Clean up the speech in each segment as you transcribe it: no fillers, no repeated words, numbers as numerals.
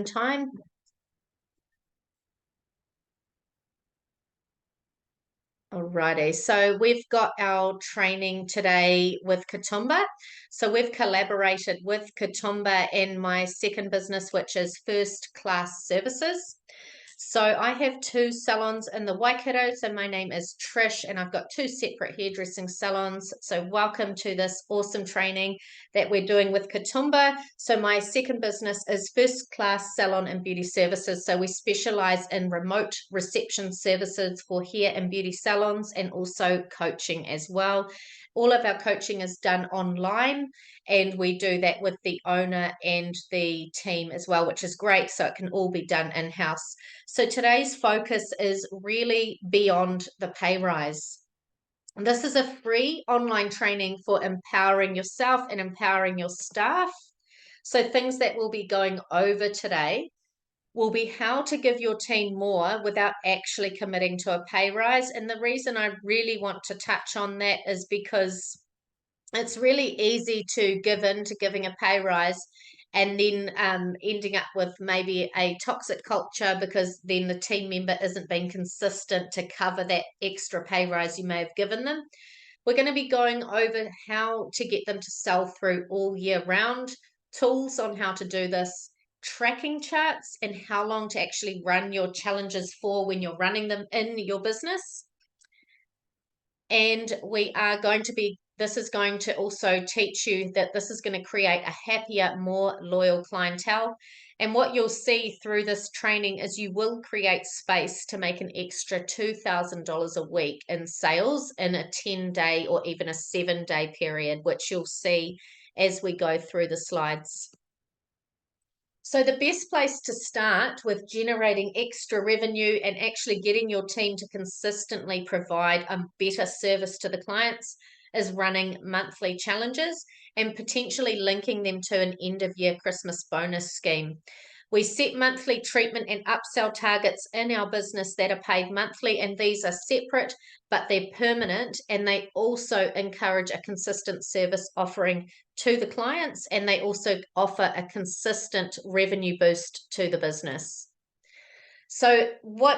time. Alrighty, so we've got our training today with Katoomba. So we've collaborated with Katoomba in my second business, which is First Class Services. So I have two salons in the Waikato. So my name is Trish and I've got two separate hairdressing salons. So welcome to this awesome training that we're doing with Katoomba. So my second business is First Class Salon and Beauty Services. So we specialize in remote reception services for hair and beauty salons and also coaching as well. All of our coaching is done online and we do that with the owner and the team as well, which is great. So it can all be done in-house. So today's focus is really beyond the pay rise. This is a free online training for empowering yourself and empowering your staff. So things that we'll be going over today will be how to give your team more without actually committing to a pay rise. And the reason I really want to touch on that is because it's really easy to give in to giving a pay rise and then ending up with maybe a toxic culture because then the team member isn't being consistent to cover that extra pay rise you may have given them. We're going to be going over how to get them to sell through all year round, tools on how to do this, tracking charts, and how long to actually run your challenges for when you're running them in your business. And we are going to be this is going to also teach you that this is going to create a happier, more loyal clientele. And what you'll see through this training is you will create space to make an extra $2,000 a week in sales in a 10-day or even a 7-day period, which you'll see as we go through the slides. So the best place to start with generating extra revenue and actually getting your team to consistently provide a better service to the clients is running monthly challenges and potentially linking them to an end of year Christmas bonus scheme. We set monthly treatment and upsell targets in our business that are paid monthly, and these are separate, but they're permanent, and they also encourage a consistent service offering to the clients, and they also offer a consistent revenue boost to the business. So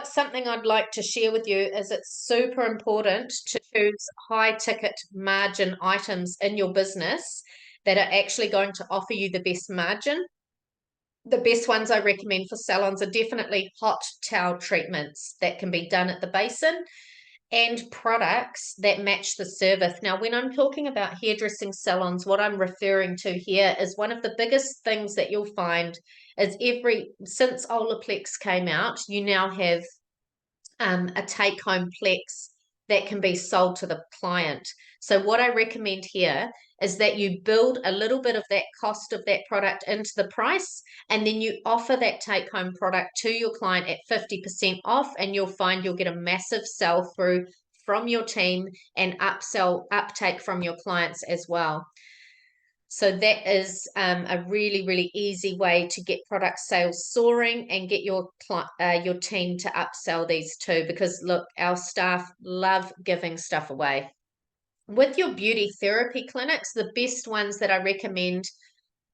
something I'd like to share with you is it's super important to choose high ticket margin items in your business that are actually going to offer you the best margin. The best ones I recommend for salons are definitely hot towel treatments that can be done at the basin and products that match the service. Now, when I'm talking about hairdressing salons, what I'm referring to here is one of the biggest things that you'll find is since Olaplex came out, you now have a take-home plex that can be sold to the client. So what I recommend here is that you build a little bit of that cost of that product into the price, and then you offer that take-home product to your client at 50% off, and you'll find you'll get a massive sell-through from your team and uptake from your clients as well. So that is a really, really easy way to get product sales soaring and get your team to upsell these too, because look, our staff love giving stuff away. With your beauty therapy clinics, the best ones that I recommend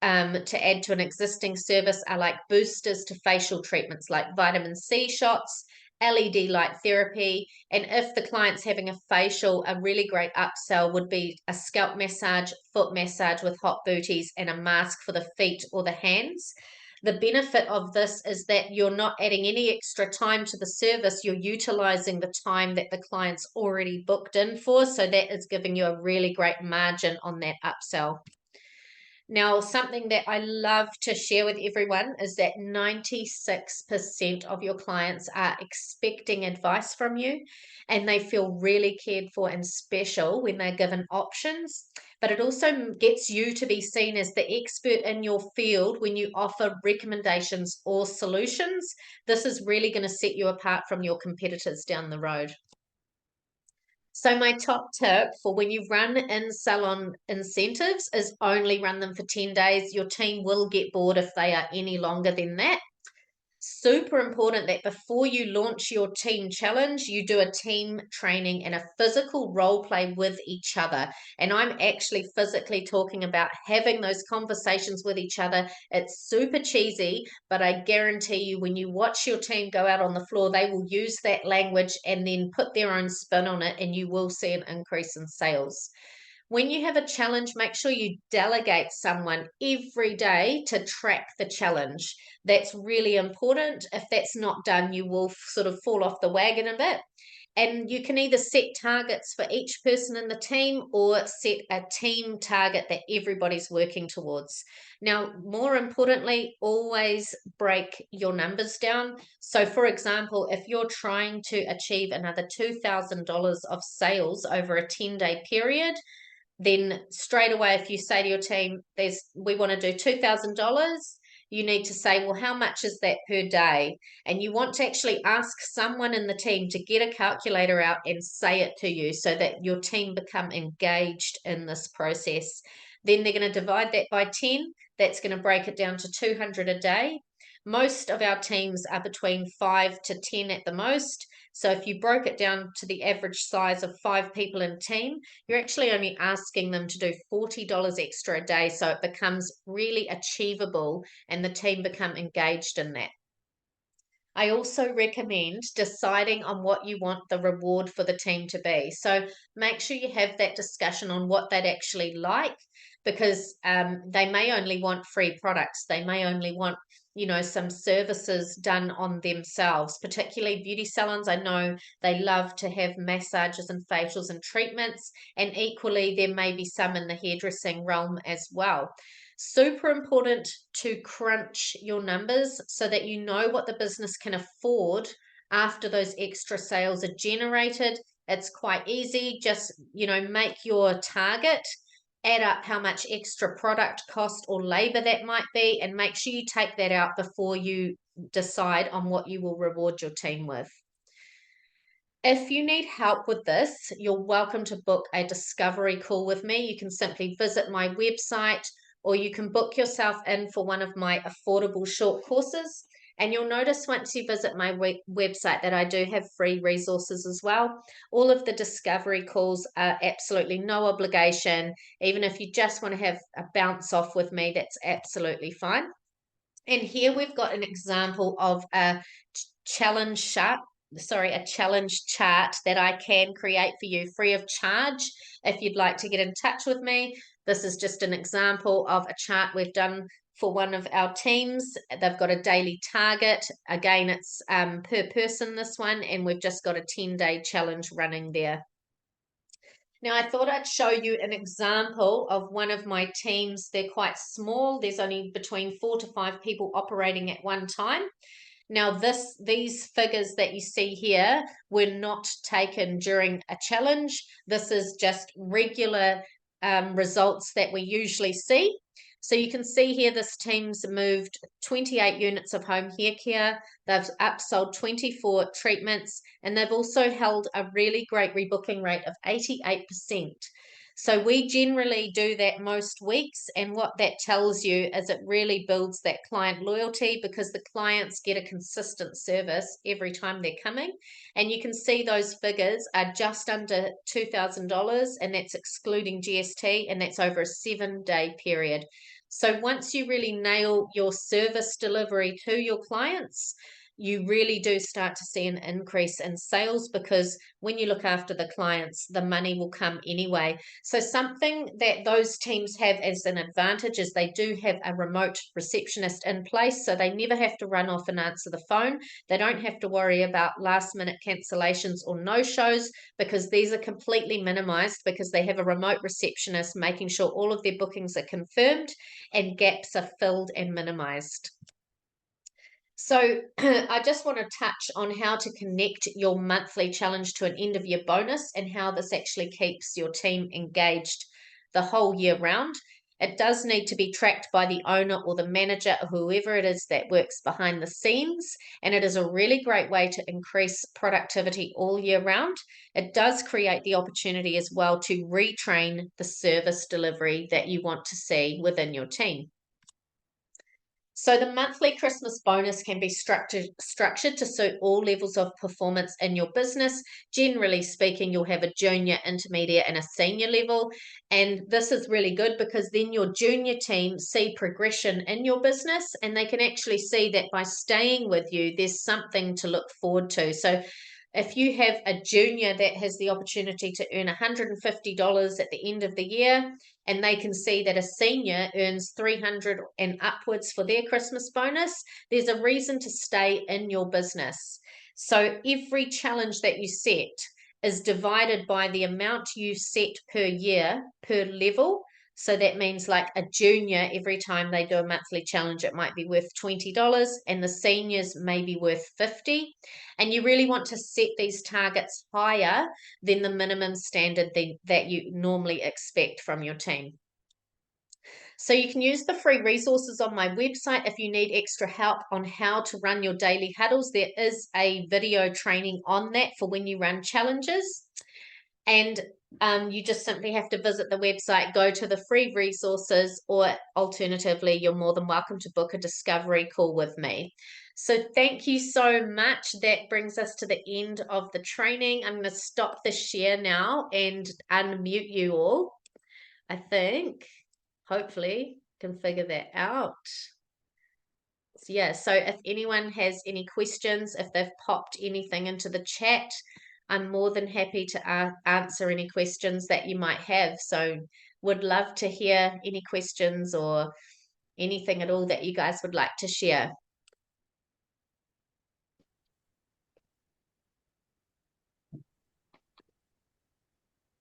to add to an existing service are like boosters to facial treatments like vitamin C shots, LED light therapy, and if the client's having a facial, a really great upsell would be a scalp massage, foot massage with hot booties, and a mask for the feet or the hands. The benefit of this is that you're not adding any extra time to the service. You're utilizing the time that the client's already booked in for. So that is giving you a really great margin on that upsell. Now, something that I love to share with everyone is that 96% of your clients are expecting advice from you, and they feel really cared for and special when they're given options. But it also gets you to be seen as the expert in your field when you offer recommendations or solutions. This is really going to set you apart from your competitors down the road. So my top tip for when you run in salon incentives is only run them for 10 days. Your team will get bored if they are any longer than that. Super important that before you launch your team challenge, you do a team training and a physical role play with each other. And I'm actually physically talking about having those conversations with each other. It's super cheesy, but I guarantee you, when you watch your team go out on the floor, they will use that language and then put their own spin on it, and you will see an increase in sales. When you have a challenge, make sure you delegate someone every day to track the challenge. That's really important. If that's not done, you will sort of fall off the wagon a bit. And you can either set targets for each person in the team or set a team target that everybody's working towards. Now, more importantly, always break your numbers down. So, for example, if you're trying to achieve another $2,000 of sales over a 10-day period, then straight away, if you say to your team, we want to do $2,000, you need to say, well, how much is that per day? And you want to actually ask someone in the team to get a calculator out and say it to you, so that your team become engaged in this process. Then they're going to divide that by 10. That's going to break it down to 200 a day. Most of our teams are between 5 to 10 at the most. So if you broke it down to the average size of 5 people in a team, you're actually only asking them to do $40 extra a day. So it becomes really achievable and the team become engaged in that. I also recommend deciding on what you want the reward for the team to be. So make sure you have that discussion on what they'd actually like, because they may only want free products. They may only want, some services done on themselves, particularly beauty salons. I know they love to have massages and facials and treatments, and equally there may be some in the hairdressing realm as well. Super important to crunch your numbers so that you know what the business can afford after those extra sales are generated. It's quite easy. Just, make your target, add up how much extra product cost or labor that might be, and make sure you take that out before you decide on what you will reward your team with. If you need help with this, you're welcome to book a discovery call with me. You can simply visit my website, or you can book yourself in for one of my affordable short courses. And you'll notice once you visit my website that I do have free resources as well. All of the discovery calls are absolutely no obligation. Even if you just want to have a bounce off with me, that's absolutely fine. And here we've got an example of a challenge chart. A challenge chart that I can create for you free of charge if you'd like to get in touch with me. This is just an example of a chart we've done for one of our teams. They've got a daily target. Again, it's per person, this one, and we've just got a 10-day challenge running there. Now, I thought I'd show you an example of one of my teams. They're quite small. There's only between 4 to 5 people operating at one time. Now, these figures that you see here were not taken during a challenge. This is just regular results that we usually see. So you can see here this team's moved 28 units of home hair care. They've upsold 24 treatments, and they've also held a really great rebooking rate of 88%. So we generally do that most weeks, and what that tells you is it really builds that client loyalty, because the clients get a consistent service every time they're coming. And you can see those figures are just under $2,000, and that's excluding GST, and that's over a 7-day period. So once you really nail your service delivery to your clients, you really do start to see an increase in sales, because when you look after the clients, the money will come anyway. So something that those teams have as an advantage is they do have a remote receptionist in place, so they never have to run off and answer the phone. They don't have to worry about last minute cancellations or no-shows, because these are completely minimized, because they have a remote receptionist making sure all of their bookings are confirmed and gaps are filled and minimized. So I just want to touch on how to connect your monthly challenge to an end of year bonus, and how this actually keeps your team engaged the whole year round. It does need to be tracked by the owner or the manager or whoever it is that works behind the scenes. And it is a really great way to increase productivity all year round. It does create the opportunity as well to retrain the service delivery that you want to see within your team. So the monthly Christmas bonus can be structured to suit all levels of performance in your business. Generally speaking, you'll have a junior, intermediate, and a senior level. And this is really good because then your junior team see progression in your business, and they can actually see that by staying with you, there's something to look forward to. So if you have a junior that has the opportunity to earn $150 at the end of the year, and they can see that a senior earns 300 and upwards for their Christmas bonus, there's a reason to stay in your business. So every challenge that you set is divided by the amount you set per year per level. So that means like a junior, every time they do a monthly challenge, it might be worth $20, and the seniors may be worth $50. And you really want to set these targets higher than the minimum standard that you normally expect from your team. So you can use the free resources on my website if you need extra help on how to run your daily huddles. There is a video training on that for when you run challenges. And you just simply have to visit the website, go to the free resources, or alternatively, you're more than welcome to book a discovery call with me. So thank you so much. That brings us to the end of the training. I'm going to stop the share now and unmute you all. I think, hopefully, can figure that out. Yeah, so if anyone has any questions, if they've popped anything into the chat, I'm more than happy to answer any questions that you might have. So would love to hear any questions or anything at all that you guys would like to share.